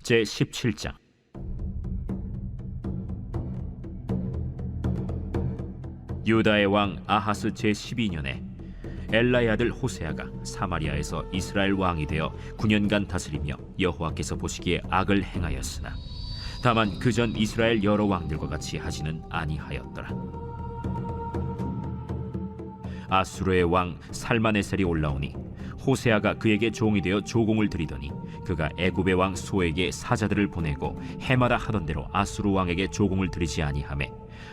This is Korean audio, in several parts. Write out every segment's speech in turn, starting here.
제17장. 유다의 왕 아하스 제12년에 엘라의 아들 호세아가 사마리아에서 이스라엘 왕이 되어 9년간 다스리며 여호와께서 보시기에 악을 행하였으나 다만 그전 이스라엘 여러 왕들과 같이 하지는 아니하였더라. 아수르의 왕 살마네셀이 올라오니 호세아가 그에게 종이 되어 조공을 드리더니 그가 애굽의 왕 소에게 사자들을 보내고 해마다 하던 대로 아수르 왕에게 조공을 드리지 아니하매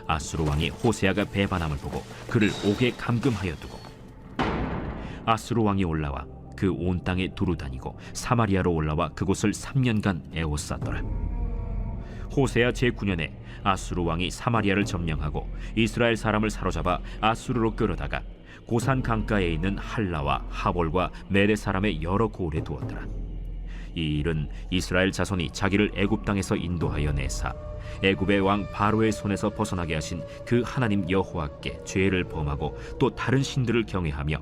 아수르 왕이 호세아가 배반함을 보고 그를 옥에 감금하여 두고 아수르 왕이 올라와 그 온 땅에 두루 다니고 사마리아로 올라와 그곳을 3년간 에워쌌더라. 호세아 제9년에 아수르 왕이 사마리아를 점령하고 이스라엘 사람을 사로잡아 아수르로 끌어다가 고산 강가에 있는 할라와 하볼과 메대 사람의 여러 고을에 두었더라. 이 일은 이스라엘 자손이 자기를 애굽 땅에서 인도하여 내사 애굽의 왕 바로의 손에서 벗어나게 하신 그 하나님 여호와께 죄를 범하고 또 다른 신들을 경외하며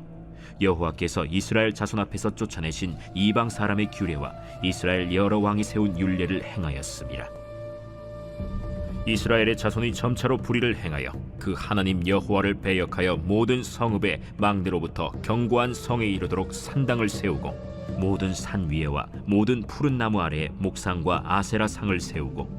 여호와께서 이스라엘 자손 앞에서 쫓아내신 이방 사람의 규례와 이스라엘 여러 왕이 세운 율례를 행하였음이라. 이스라엘의 자손이 점차로 불의를 행하여 그 하나님 여호와를 배역하여 모든 성읍의 망대로부터 견고한 성에 이르도록 산당을 세우고 모든 산 위에와 모든 푸른 나무 아래에 목상과 아세라 상을 세우고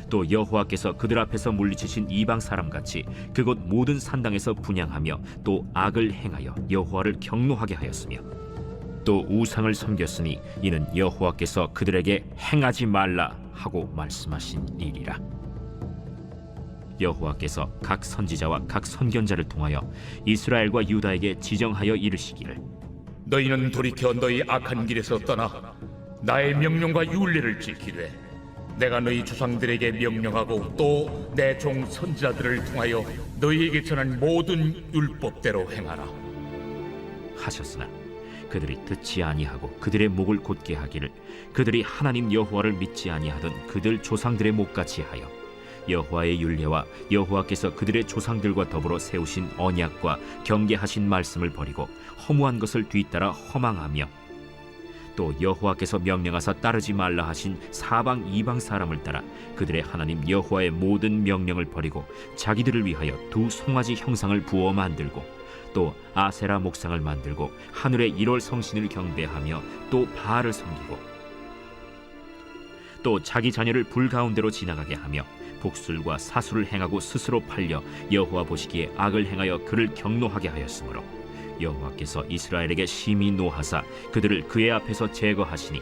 또 여호와께서 그들 앞에서 물리치신 이방 사람같이 그곳 모든 산당에서 분향하며 또 악을 행하여 여호와를 경노하게 하였으며 또 우상을 섬겼으니 이는 여호와께서 그들에게 행하지 말라 하고 말씀하신 일이라. 여호와께서 각 선지자와 각 선견자를 통하여 이스라엘과 유다에게 지정하여 이르시기를 너희는 돌이켜 너희 악한 길에서 떠나 나의 명령과 율례를 지키되 내가 너희 조상들에게 명령하고 또 내 종 선지자들을 통하여 너희에게 전한 모든 율법대로 행하라 하셨으나 그들이 듣지 아니하고 그들의 목을 곧게 하기를 그들이 하나님 여호와를 믿지 아니하던 그들 조상들의 목같이 하여 여호와의 율례와 여호와께서 그들의 조상들과 더불어 세우신 언약과 경계하신 말씀을 버리고 허무한 것을 뒤따라 허망하며 또 여호와께서 명령하사 따르지 말라 하신 사방 이방 사람을 따라 그들의 하나님 여호와의 모든 명령을 버리고 자기들을 위하여 두 송아지 형상을 부어 만들고 또 아세라 목상을 만들고 하늘의 1월 성신을 경배하며 또 바알을 섬기고 또 자기 자녀를 불 가운데로 지나가게 하며 복술과 사술을 행하고 스스로 팔려 여호와 보시기에 악을 행하여 그를 경노하게 하였으므로 여호와께서 이스라엘에게 심히 노하사 그들을 그의 앞에서 제거하시니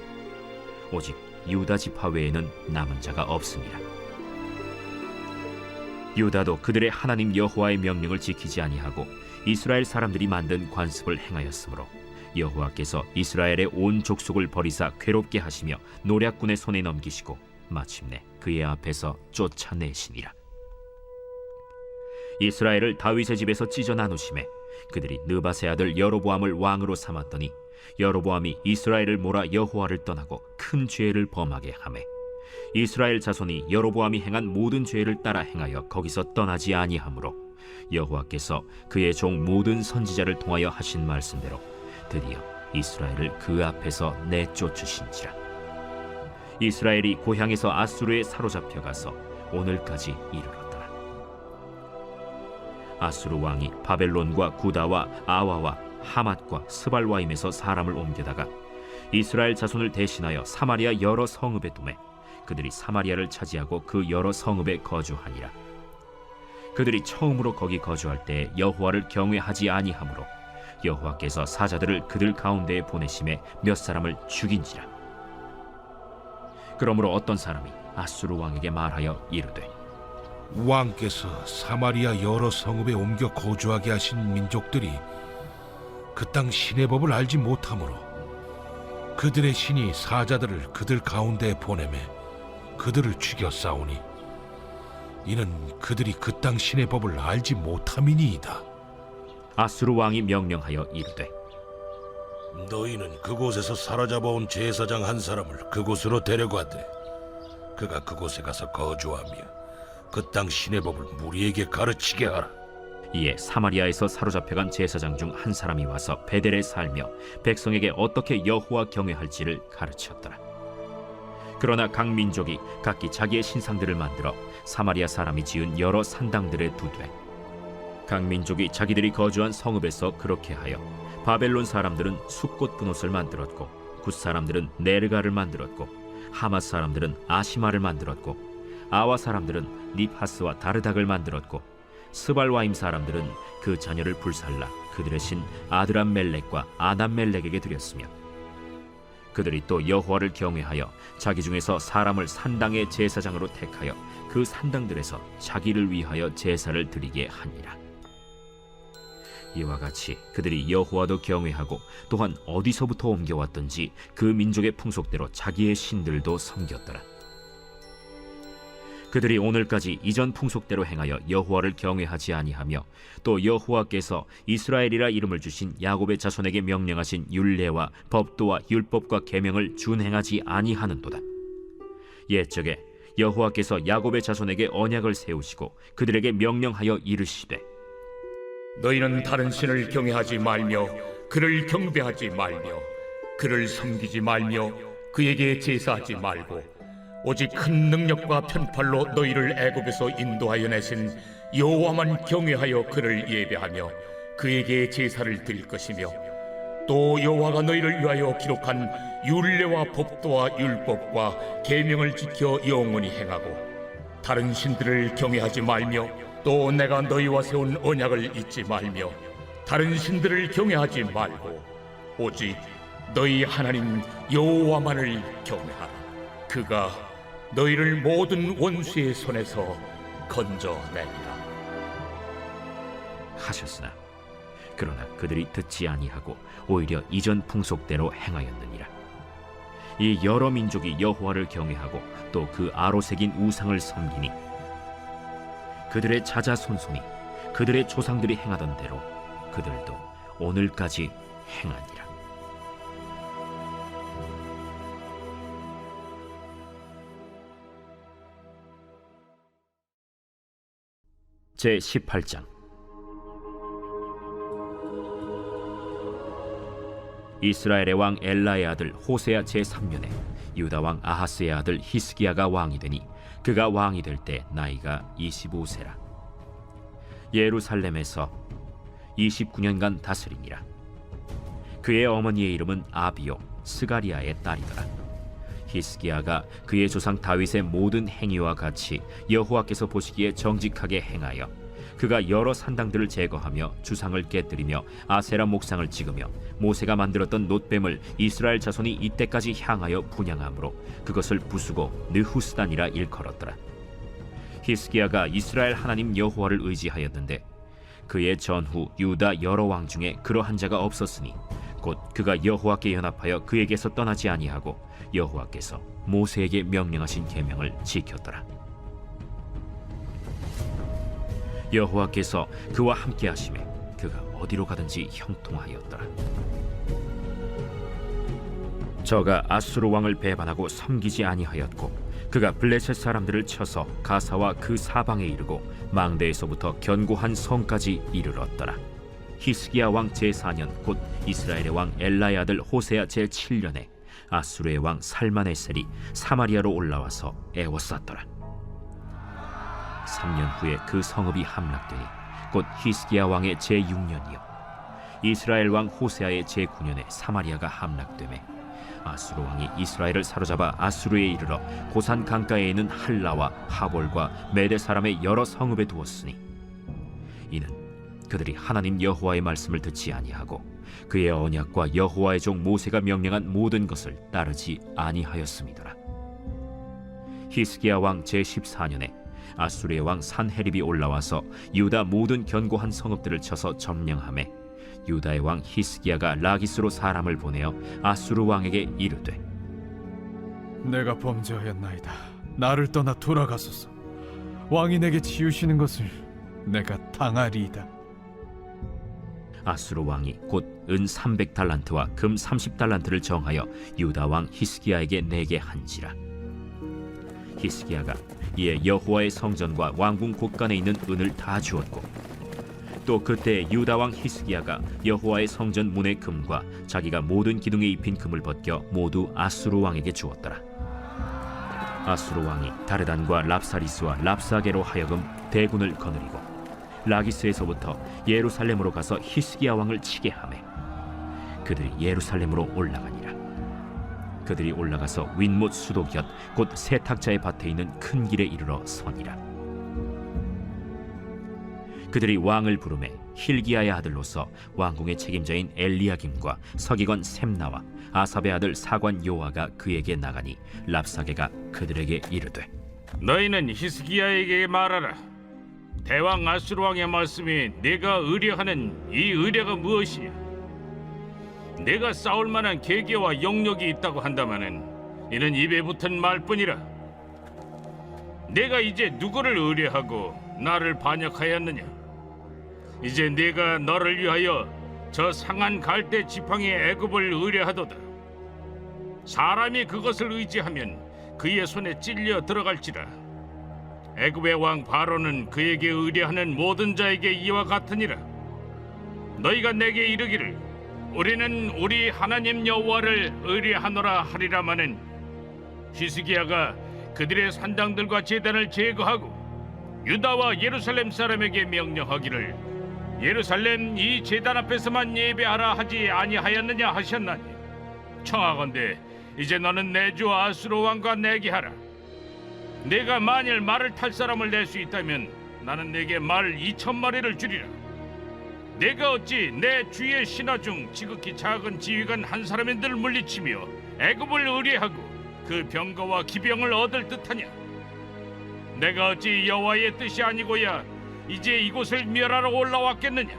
오직 유다 지파 외에는 남은 자가 없습니다. 유다도 그들의 하나님 여호와의 명령을 지키지 아니하고 이스라엘 사람들이 만든 관습을 행하였으므로 여호와께서 이스라엘의 온 족속을 버리사 괴롭게 하시며 노략군의 손에 넘기시고 마침내 그의 앞에서 쫓아내시니라. 이스라엘을 다윗의 집에서 찢어 나누심에 그들이 느밧의 아들 여로보암을 왕으로 삼았더니 여로보암이 이스라엘을 몰아 여호와를 떠나고 큰 죄를 범하게 하매 이스라엘 자손이 여로보암이 행한 모든 죄를 따라 행하여 거기서 떠나지 아니하므로 여호와께서 그의 종 모든 선지자를 통하여 하신 말씀대로 드디어 이스라엘을 그 앞에서 내쫓으신지라. 이스라엘이 고향에서 아수르에 사로잡혀 가서 오늘까지 이르렀더라. 아수르 왕이 바벨론과 구다와 아와와 하맛과 스발와임에서 사람을 옮겨다가 이스라엘 자손을 대신하여 사마리아 여러 성읍에 두매 그들이 사마리아를 차지하고 그 여러 성읍에 거주하니라. 그들이 처음으로 거기 거주할 때 여호와를 경외하지 아니하므로 여호와께서 사자들을 그들 가운데에 보내심에 몇 사람을 죽인지라. 그러므로 어떤 사람이 아수르 왕에게 말하여 이르되 왕께서 사마리아 여러 성읍에 옮겨 거주하게 하신 민족들이 그 땅 신의 법을 알지 못하므로 그들의 신이 사자들을 그들 가운데에 보내매 그들을 죽여 싸우니 이는 그들이 그 땅 신의 법을 알지 못함이니이다. 아수르 왕이 명령하여 이르되 너희는 그곳에서 사로잡아온 제사장 한 사람을 그곳으로 데려가되 그가 그곳에 가서 거주하며 그 땅 신의 법을 무리에게 가르치게 하라. 이에 사마리아에서 사로잡혀간 제사장 중 한 사람이 와서 베델에 살며 백성에게 어떻게 여호와 경외할지를 가르쳤더라. 그러나 각 민족이 각기 자기의 신상들을 만들어 사마리아 사람이 지은 여러 산당들에 두되 각 민족이 자기들이 거주한 성읍에서 그렇게 하여 바벨론 사람들은 숫꽃 분옷을 만들었고 굿 사람들은 네르가를 만들었고 하맛 사람들은 아시마를 만들었고 아와 사람들은 닙하스와 다르닥을 만들었고 스발와임 사람들은 그 자녀를 불살라 그들의 신 아드람멜렉과 아담멜렉에게 드렸으며 그들이 또 여호와를 경외하여 자기 중에서 사람을 산당의 제사장으로 택하여 그 산당들에서 자기를 위하여 제사를 드리게 하니라. 이와 같이 그들이 여호와도 경외하고 또한 어디서부터 옮겨왔던지 그 민족의 풍속대로 자기의 신들도 섬겼더라. 그들이 오늘까지 이전 풍속대로 행하여 여호와를 경외하지 아니하며 또 여호와께서 이스라엘이라 이름을 주신 야곱의 자손에게 명령하신 율례와 법도와 율법과 계명을 준행하지 아니하는도다. 옛적에 여호와께서 야곱의 자손에게 언약을 세우시고 그들에게 명령하여 이르시되 너희는 다른 신을 경외하지 말며 그를 경배하지 말며 그를 섬기지 말며 그에게 제사하지 말고 오직 큰 능력과 편팔로 너희를 애굽에서 인도하여 내신 여호와만 경외하여 그를 예배하며 그에게 제사를 드릴 것이며 또 여호와가 너희를 위하여 기록한 율례와 법도와 율법과 계명을 지켜 영원히 행하고 다른 신들을 경외하지 말며 또 내가 너희와 세운 언약을 잊지 말며 다른 신들을 경외하지 말고 오직 너희 하나님 여호와만을 경외하라. 그가 너희를 모든 원수의 손에서 건져내리라 하셨으나 그러나 그들이 듣지 아니하고 오히려 이전 풍속대로 행하였느니라. 이 여러 민족이 여호와를 경외하고 또 그 아로새긴 우상을 섬기니 그들의 자자손손이 그들의 조상들이 행하던 대로 그들도 오늘까지 행하니라. 제 18장. 이스라엘의 왕 엘라의 아들 호세아 제3년에 유다 왕 아하스의 아들 히스기야가 왕이 되니 그가 왕이 될 때 나이가 25세라. 예루살렘에서 29년간 다스리니라. 그의 어머니의 이름은 아비요 스가리아의 딸이더라. 히스기야가 그의 조상 다윗의 모든 행위와 같이 여호와께서 보시기에 정직하게 행하여 그가 여러 산당들을 제거하며 주상을 깨뜨리며 아세라 목상을 찍으며 모세가 만들었던 놋뱀을 이스라엘 자손이 이때까지 향하여 분향함으로 그것을 부수고 느후스단이라 일컬었더라. 히스기야가 이스라엘 하나님 여호와를 의지하였는데 그의 전후 유다 여러 왕 중에 그러한 자가 없었으니 곧 그가 여호와께 연합하여 그에게서 떠나지 아니하고 여호와께서 모세에게 명령하신 계명을 지켰더라. 여호와께서 그와 함께 하심에 그가 어디로 가든지 형통하였더라. 저가 아수르 왕을 배반하고 섬기지 아니하였고 그가 블레셋 사람들을 쳐서 가사와 그 사방에 이르고 망대에서부터 견고한 성까지 이르렀더라. 히스기야 왕 제4년 곧 이스라엘의 왕 엘라의 아들 호세아 제7년에 아수르의 왕 살마네셀이 사마리아로 올라와서 애워쌌더라. 3년 후에 그 성읍이 함락되니 곧 히스기야 왕의 제6년이요 이스라엘 왕 호세아의 제9년에 사마리아가 함락되매 아수르 왕이 이스라엘을 사로잡아 아수르에 이르러 고산 강가에 있는 할라와 하볼과 메대 사람의 여러 성읍에 두었으니 이는 그들이 하나님 여호와의 말씀을 듣지 아니하고 그의 언약과 여호와의 종 모세가 명령한 모든 것을 따르지 아니하였음이더라. 히스기야 왕 제14년에 아수르의 왕 산헤립이 올라와서 유다 모든 견고한 성읍들을 쳐서 점령하매 유다의 왕 히스기야가 라기스로 사람을 보내어 아수르 왕에게 이르되 내가 범죄하였나이다. 나를 떠나 돌아가소서. 왕이 내게 지으시는 것을 내가 당하리이다. 아수르 왕이 곧 은 300달란트와 금 30달란트를 정하여 유다 왕 히스기야에게 내게 한지라. 히스기야가 이에 여호와의 성전과 왕궁 곳간에 있는 은을 다 주었고 또 그때 유다 왕 히스기야가 여호와의 성전 문의 금과 자기가 모든 기둥에 입힌 금을 벗겨 모두 아수르 왕에게 주었더라. 아수르 왕이 다르단과 랍사리스와 랍사게로 하여금 대군을 거느리고 라기스에서부터 예루살렘으로 가서 히스기야 왕을 치게 하매 그들이 예루살렘으로 올라가니라. 그들이 올라가서 윗못 수도 곁 곧 세탁자의 밭에 있는 큰 길에 이르러 서니라. 그들이 왕을 부르매 힐기야의 아들로서 왕궁의 책임자인 엘리야김과 서기관 셈나와 아삽의 아들 사관 요아가 그에게 나가니 랍사게가 그들에게 이르되 너희는 히스기야에게 말하라. 대왕 아수르 왕의 말씀이 내가 의뢰하는 이 의뢰가 무엇이냐? 내가 싸울 만한 계계와 영역이 있다고 한다마는 이는 입에 붙은 말뿐이라. 내가 이제 누구를 의뢰하고 나를 반역하였느냐? 이제 내가 너를 위하여 저 상한 갈대 지팡이의 애굽을 의뢰하도다. 사람이 그것을 의지하면 그의 손에 찔려 들어갈지라. 애굽의 왕 바로는 그에게 의뢰하는 모든 자에게 이와 같으니라. 너희가 내게 이르기를 우리는 우리 하나님 여호와를 의뢰하노라 하리라마는 히스기야가 그들의 산당들과 제단을 제거하고 유다와 예루살렘 사람에게 명령하기를 예루살렘 이 제단 앞에서만 예배하라 하지 아니하였느냐 하셨나니 청하건대 이제 너는 내 주 아수르 왕과 내게 하라. 내가 만일 말을 탈 사람을 낼 수 있다면 나는 내게 말 2,000마리를 주리라. 내가 어찌 내 주의 신하 중 지극히 작은 지휘관 한 사람인들 물리치며 애굽을 의뢰하고 그 병거와 기병을 얻을 듯하냐? 내가 어찌 여호와의 뜻이 아니고야 이제 이곳을 멸하러 올라왔겠느냐?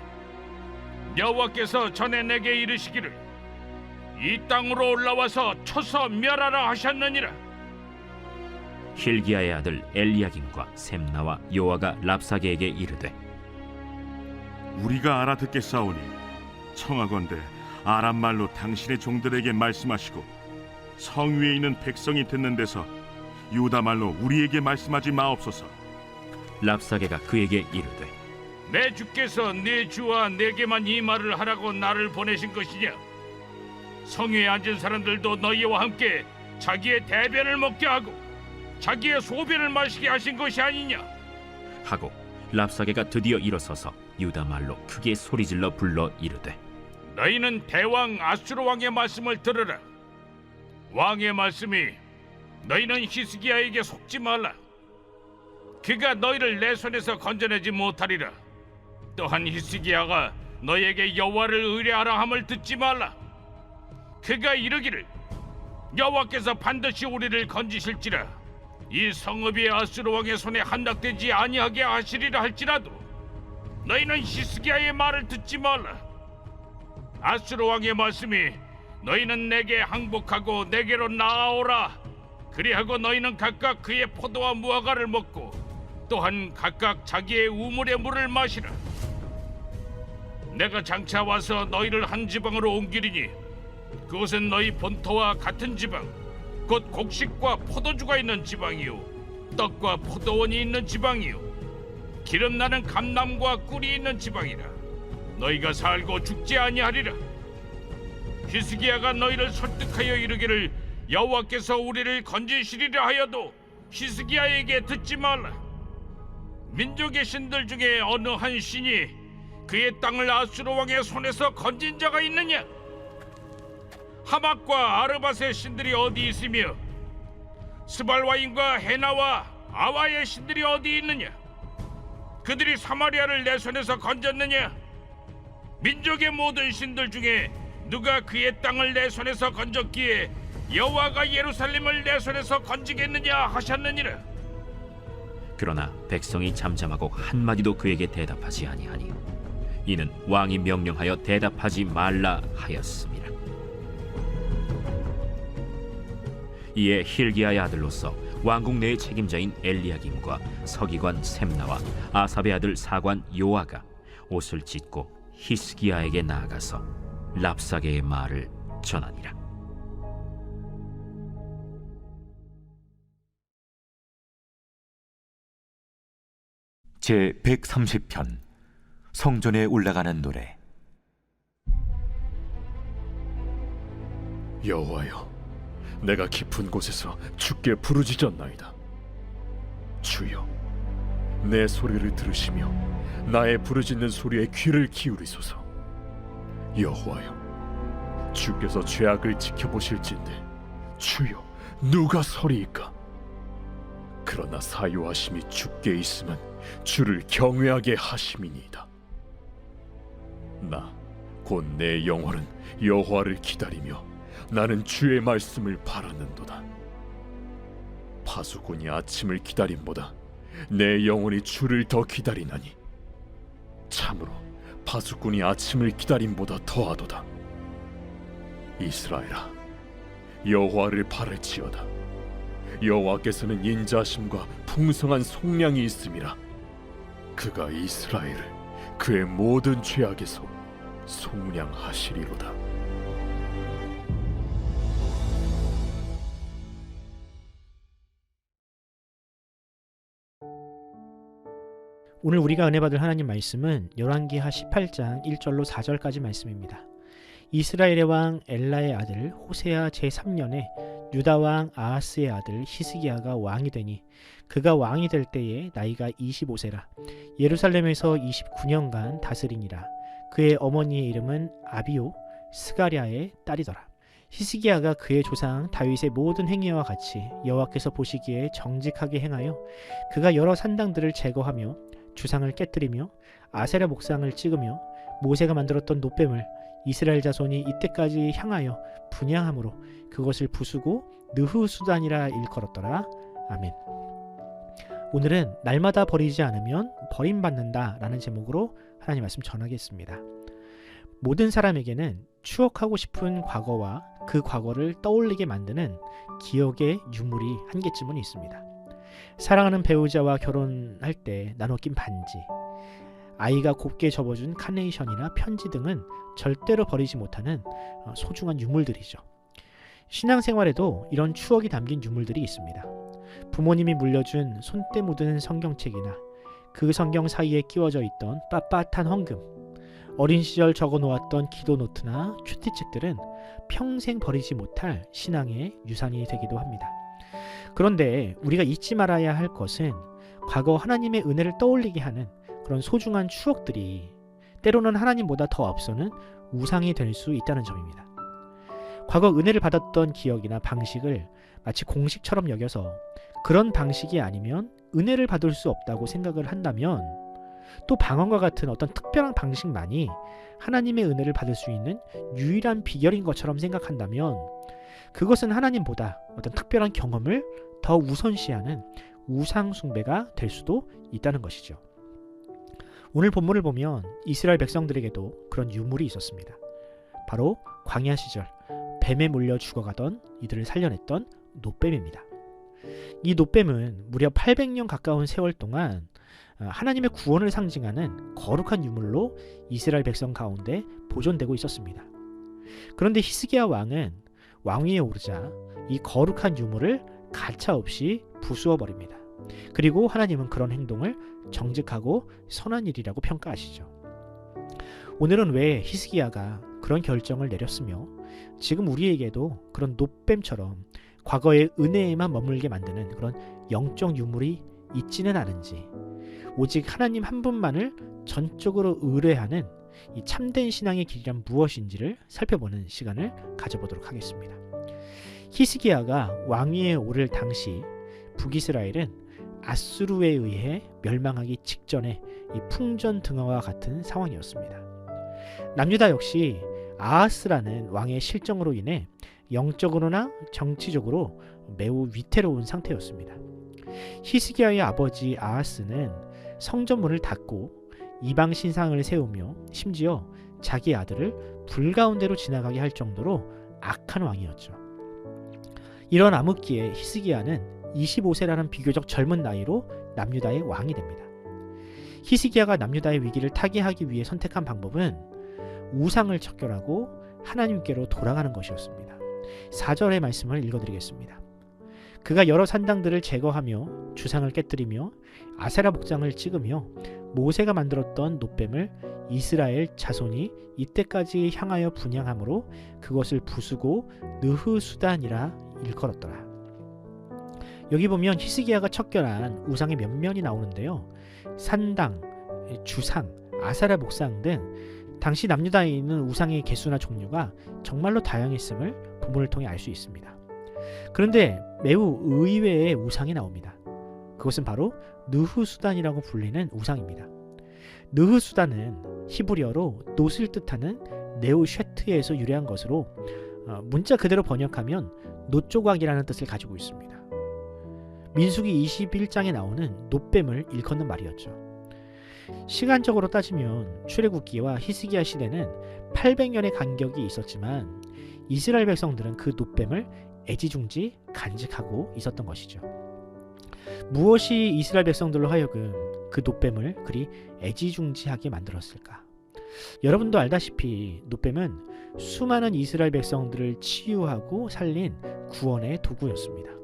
여호와께서 전에 내게 이르시기를 이 땅으로 올라와서 쳐서 멸하라 하셨느니라. 힐기야의 아들 엘리야김과 셈나와 요아가 랍사게에게 이르되 우리가 알아듣겠사오니 청하건대 아람 말로 당신의 종들에게 말씀하시고 성 위에 있는 백성이 듣는 데서 유다 말로 우리에게 말씀하지 마옵소서. 랍사게가 그에게 이르되 내 주께서 내 주와 내게만 이 말을 하라고 나를 보내신 것이냐? 성위에 앉은 사람들도 너희와 함께 자기의 대변을 먹게 하고 자기의 소변을 마시게 하신 것이 아니냐? 하고 랍사게가 드디어 일어서서 유다 말로 크게 소리질러 불러 이르되 너희는 대왕 아수르 왕의 말씀을 들으라. 왕의 말씀이 너희는 히스기야에게 속지 말라. 그가 너희를 내 손에서 건져내지 못하리라. 또한 히스기야가 너희에게 여호와를 의뢰하라 함을 듣지 말라. 그가 이르기를 여호와께서 반드시 우리를 건지실지라 이 성읍이 아수르 왕의 손에 함락되지 아니하게 하시리라 할지라도 너희는 히스기야의 말을 듣지 말라. 아수르 왕의 말씀이 너희는 내게 항복하고 내게로 나아오라. 그리하고 너희는 각각 그의 포도와 무화과를 먹고 또한 각각 자기의 우물의 물을 마시라. 내가 장차 와서 너희를 한 지방으로 옮기리니 그곳은 너희 본토와 같은 지방 곧 곡식과 포도주가 있는 지방이요 떡과 포도원이 있는 지방이요 기름 나는 감람과 꿀이 있는 지방이라. 너희가 살고 죽지 아니하리라. 히스기야가 너희를 설득하여 이르기를 여호와께서 우리를 건지시리라 하여도 히스기야에게 듣지 말라. 민족의 신들 중에 어느 한 신이 그의 땅을 아수르 왕의 손에서 건진 자가 있느냐? 하맛과 아르밧의 신들이 어디 있으며 스발와임과 헤나와 아와의 신들이 어디 있느냐? 그들이 사마리아를 내 손에서 건졌느냐? 민족의 모든 신들 중에 누가 그의 땅을 내 손에서 건졌기에 여호와가 예루살렘을 내 손에서 건지겠느냐 하셨느니라. 그러나 백성이 잠잠하고 한마디도 그에게 대답하지 아니하니 이는 왕이 명령하여 대답하지 말라 하였습니다. 이에 힐기야의 아들로서 왕궁 내의 책임자인 엘리야김과 서기관 셈나와 아삽의 아들 사관 요아가 옷을 찢고 히스기야에게 나아가서 랍사게의 말을 전하니라. 제 130편 성전에 올라가는 노래. 여호와여, 내가 깊은 곳에서 주께 부르짖었나이다. 주여, 내 소리를 들으시며 나의 부르짖는 소리에 귀를 기울이소서. 여호와여, 주께서 죄악을 지켜보실진데 주여, 누가 서리이까? 그러나 사요하심이 주께 있으면 주를 경외하게 하심이니이다. 나 곧 내 영혼은 여호와를 기다리며 나는 주의 말씀을 바라는도다. 파수꾼이 아침을 기다림보다 내 영혼이 주를 더 기다리나니 참으로 파수꾼이 아침을 기다림보다 더하도다. 이스라엘아, 여호와를 바랄지어다. 여호와께서는 인자하심과 풍성한 속량이 있음이라. 그가 이스라엘을 그의 모든 죄악에서 속량하시리로다. 오늘 우리가 은혜 받을 하나님 말씀은 열왕기하 18장 1절로 4절까지 말씀입니다. 이스라엘의 왕 엘라의 아들 호세아 제3년에 유다 왕 아하스의 아들 히스기야가 왕이 되니 그가 왕이 될 때에 나이가 25세라. 예루살렘에서 29년간 다스리니라. 그의 어머니의 이름은 아비오 스가랴의 딸이더라. 히스기야가 그의 조상 다윗의 모든 행위와 같이 여호와께서 보시기에 정직하게 행하여 그가 여러 산당들을 제거하며 주상을 깨뜨리며 아세라 목상을 찍으며 모세가 만들었던 놋뱀을 이스라엘 자손이 이때까지 향하여 분향함으로 그것을 부수고 느흐수단이라 일컬었더라. 아멘. 오늘은 날마다 버리지 않으면 버림받는다 라는 제목으로 하나님 말씀 전하겠습니다. 모든 사람에게는 추억하고 싶은 과거와 그 과거를 떠올리게 만드는 기억의 유물이 한 개쯤은 있습니다. 사랑하는 배우자와 결혼할 때 나눠 낀 반지, 아이가 곱게 접어준 카네이션이나 편지 등은 절대로 버리지 못하는 소중한 유물들이죠. 신앙생활에도 이런 추억이 담긴 유물들이 있습니다. 부모님이 물려준 손때 묻은 성경책이나 그 성경 사이에 끼워져 있던 빳빳한 헌금, 어린 시절 적어 놓았던 기도 노트나 큐티책들은 평생 버리지 못할 신앙의 유산이 되기도 합니다. 그런데 우리가 잊지 말아야 할 것은 과거 하나님의 은혜를 떠올리게 하는 그런 소중한 추억들이 때로는 하나님보다 더 앞서는 우상이 될 수 있다는 점입니다. 과거 은혜를 받았던 기억이나 방식을 마치 공식처럼 여겨서 그런 방식이 아니면 은혜를 받을 수 없다고 생각을 한다면, 또 방언과 같은 어떤 특별한 방식만이 하나님의 은혜를 받을 수 있는 유일한 비결인 것처럼 생각한다면 그것은 하나님보다 어떤 특별한 경험을 더 우선시하는 우상 숭배가 될 수도 있다는 것이죠. 오늘 본문을 보면 이스라엘 백성들에게도 그런 유물이 있었습니다. 바로 광야 시절 뱀에 물려 죽어가던 이들을 살려냈던 놋뱀입니다. 이 놋뱀은 무려 800년 가까운 세월 동안 하나님의 구원을 상징하는 거룩한 유물로 이스라엘 백성 가운데 보존되고 있었습니다. 그런데 히스기야 왕은 왕위에 오르자 이 거룩한 유물을 가차없이 부수어 버립니다. 그리고 하나님은 그런 행동을 정직하고 선한 일이라고 평가하시죠. 오늘은 왜 히스기야가 그런 결정을 내렸으며 지금 우리에게도 그런 놋뱀처럼 과거의 은혜에만 머물게 만드는 그런 영적 유물이 있지는 않은지, 오직 하나님 한 분만을 전적으로 의뢰하는 이 참된 신앙의 길이란 무엇인지를 살펴보는 시간을 가져보도록 하겠습니다. 히스기야가 왕위에 오를 당시 북이스라엘은 아수르에 의해 멸망하기 직전의 이 풍전등화와 같은 상황이었습니다. 남유다 역시 아하스라는 왕의 실정으로 인해 영적으로나 정치적으로 매우 위태로운 상태였습니다. 히스기야의 아버지 아하스는 성전문을 닫고 이방 신상을 세우며 심지어 자기 아들을 불 가운데로 지나가게 할 정도로 악한 왕이었죠. 이런 암흑기에 히스기야는 25세라는 비교적 젊은 나이로 남유다의 왕이 됩니다. 히스기야가 남유다의 위기를 타개하기 위해 선택한 방법은 우상을 척결하고 하나님께로 돌아가는 것이었습니다. 4절의 말씀을 읽어드리겠습니다. 그가 여러 산당들을 제거하며 주상을 깨뜨리며 아세라 목장을 찍으며 모세가 만들었던 놋뱀을 이스라엘 자손이 이때까지 향하여 분향함으로 그것을 부수고 느흐수단이라 일컬었더라. 여기 보면 히스기야가 척결한 우상의 면면이 나오는데요. 산당, 주상, 아사라 목상 등 당시 남유다에 있는 우상의 개수나 종류가 정말로 다양했음을 부분을 통해 알 수 있습니다. 그런데 매우 의외의 우상이 나옵니다. 그것은 바로 느흐수단이라고 불리는 우상입니다. 느흐수단은 히브리어로 놋을 뜻하는 네오쉐트에서 유래한 것으로 문자 그대로 번역하면 놋조각이라는 뜻을 가지고 있습니다. 민수기 21장에 나오는 놋뱀을 일컫는 말이었죠. 시간적으로 따지면 출애굽기와 히스기야 시대는 800년의 간격이 있었지만 이스라엘 백성들은 그 놋뱀을 애지중지 간직하고 있었던 것이죠. 무엇이 이스라엘 백성들로 하여금 그 놋뱀을 그리 애지중지하게 만들었을까? 여러분도 알다시피 놋뱀은 수많은 이스라엘 백성들을 치유하고 살린 구원의 도구였습니다.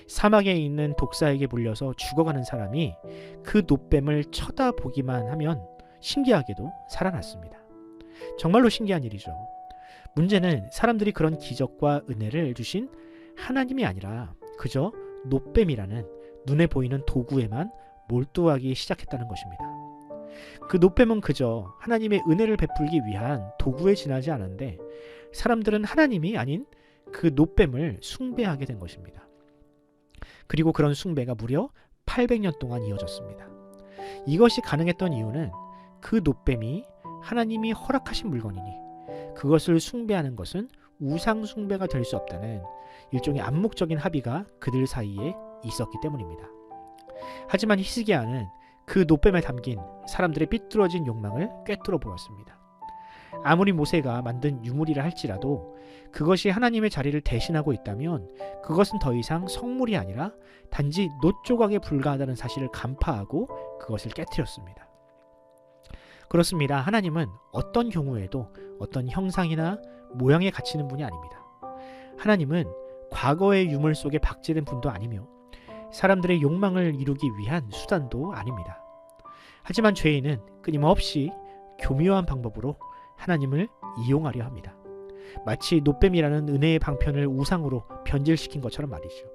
사막에 있는 독사에게 물려서 죽어가는 사람이 그 놋뱀을 쳐다보기만 하면 신기하게도 살아났습니다. 정말로 신기한 일이죠. 문제는 사람들이 그런 기적과 은혜를 주신 하나님이 아니라 그저 놋뱀이라는 눈에 보이는 도구에만 몰두하기 시작했다는 것입니다. 그 놋뱀은 그저 하나님의 은혜를 베풀기 위한 도구에 지나지 않았는데 사람들은 하나님이 아닌 그 놋뱀을 숭배하게 된 것입니다. 그리고 그런 숭배가 무려 800년 동안 이어졌습니다. 이것이 가능했던 이유는 그 놋뱀이 하나님이 허락하신 물건이니 그것을 숭배하는 것은 우상 숭배가 될 수 없다는 일종의 암묵적인 합의가 그들 사이에 있었기 때문입니다. 하지만 히스기야는 그 놋뱀에 담긴 사람들의 삐뚤어진 욕망을 꿰뚫어 보았습니다. 아무리 모세가 만든 유물이라 할지라도 그것이 하나님의 자리를 대신하고 있다면 그것은 더 이상 성물이 아니라 단지 놋조각에 불과하다는 사실을 간파하고 그것을 깨뜨렸습니다. 그렇습니다. 하나님은 어떤 경우에도 어떤 형상이나 모양에 갇히는 분이 아닙니다. 하나님은 과거의 유물 속에 박제된 분도 아니며 사람들의 욕망을 이루기 위한 수단도 아닙니다. 하지만 죄인은 끊임없이 교묘한 방법으로 하나님을 이용하려 합니다. 마치 놋뱀이라는 은혜의 방편을 우상으로 변질시킨 것처럼 말이죠.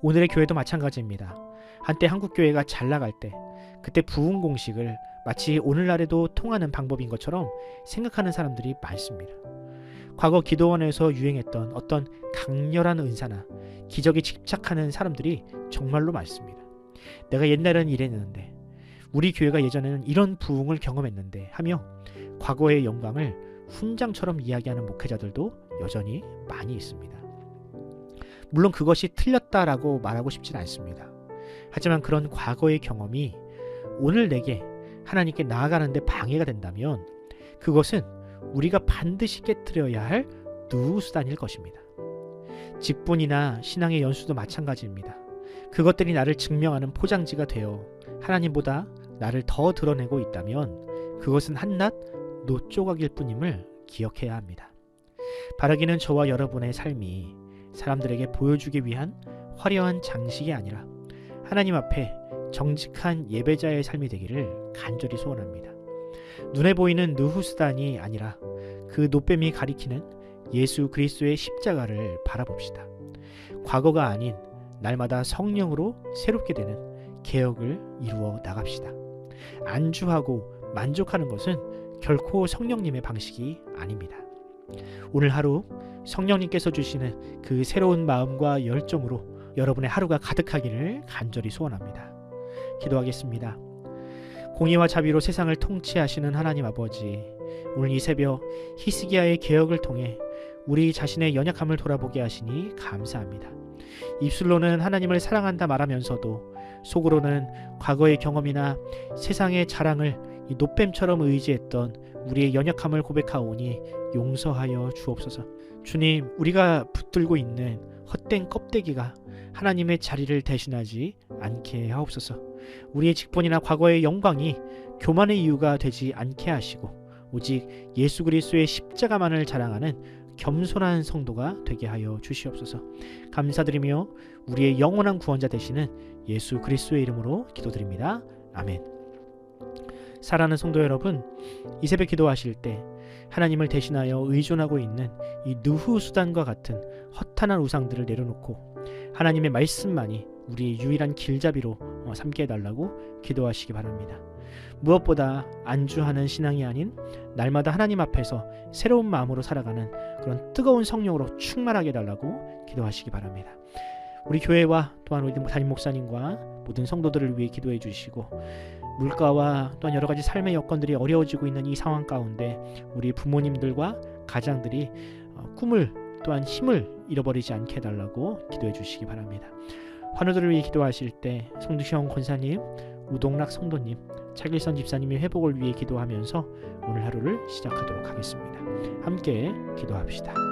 오늘의 교회도 마찬가지입니다. 한때 한국교회가 잘 나갈 때 그때 부흥 공식을 마치 오늘날에도 통하는 방법인 것처럼 생각하는 사람들이 많습니다. 과거 기도원에서 유행했던 어떤 강렬한 은사나 기적에 집착하는 사람들이 정말로 많습니다. 내가 옛날에는 이랬는데 우리 교회가 예전에는 이런 부흥을 경험했는데 하며 과거의 영광을 훈장처럼 이야기하는 목회자들도 여전히 많이 있습니다. 물론 그것이 틀렸다라고 말하고 싶진 않습니다. 하지만 그런 과거의 경험이 오늘 내게 하나님께 나아가는 데 방해가 된다면 그것은 우리가 반드시 깨뜨려야 할 누수단일 것입니다. 직분이나 신앙의 연수도 마찬가지입니다. 그것들이 나를 증명하는 포장지가 되어 하나님보다 나를 더 드러내고 있다면 그것은 한낱 놋조각일 뿐임을 기억해야 합니다. 바라기는 저와 여러분의 삶이 사람들에게 보여주기 위한 화려한 장식이 아니라 하나님 앞에 정직한 예배자의 삶이 되기를 간절히 소원합니다. 눈에 보이는 느후수단이 아니라 그 놋뱀이 가리키는 예수 그리스도의 십자가를 바라봅시다. 과거가 아닌 날마다 성령으로 새롭게 되는 개혁을 이루어 나갑시다. 안주하고 만족하는 것은 결코 성령님의 방식이 아닙니다. 오늘 하루 성령님께서 주시는 그 새로운 마음과 열정으로 여러분의 하루가 가득하기를 간절히 소원합니다. 기도하겠습니다. 공의와 자비로 세상을 통치하시는 하나님 아버지, 오늘 이 새벽 히스기야의 개혁을 통해 우리 자신의 연약함을 돌아보게 하시니 감사합니다. 입술로는 하나님을 사랑한다 말하면서도 속으로는 과거의 경험이나 세상의 자랑을 이 놋뱀처럼 의지했던 우리의 연약함을 고백하오니 용서하여 주옵소서. 주님, 우리가 붙들고 있는 헛된 껍데기가 하나님의 자리를 대신하지 않게 하옵소서. 우리의 직분이나 과거의 영광이 교만의 이유가 되지 않게 하시고 오직 예수 그리스도의 십자가만을 자랑하는 겸손한 성도가 되게 하여 주시옵소서. 감사드리며 우리의 영원한 구원자 되시는 예수 그리스도의 이름으로 기도드립니다. 아멘. 사랑하는 성도 여러분, 이 새벽 기도하실 때 하나님을 대신하여 의존하고 있는 이 누후 수단과 같은 허탄한 우상들을 내려놓고 하나님의 말씀만이 우리의 유일한 길잡이로 삼게 해달라고 기도하시기 바랍니다. 무엇보다 안주하는 신앙이 아닌 날마다 하나님 앞에서 새로운 마음으로 살아가는 그런 뜨거운 성령으로 충만하게 해달라고 기도하시기 바랍니다. 우리 교회와 또한 우리 담임 목사님과 모든 성도들을 위해 기도해 주시고, 물가와 또한 여러 가지 삶의 여건들이 어려워지고 있는 이 상황 가운데 우리 부모님들과 가장들이 꿈을 또한 힘을 잃어버리지 않게 해달라고 기도해 주시기 바랍니다. 환우들을 위해 기도하실 때 송두시영 권사님, 우동락 성도님, 차길선 집사님의 회복을 위해 기도하면서 오늘 하루를 시작하도록 하겠습니다. 함께 기도합시다.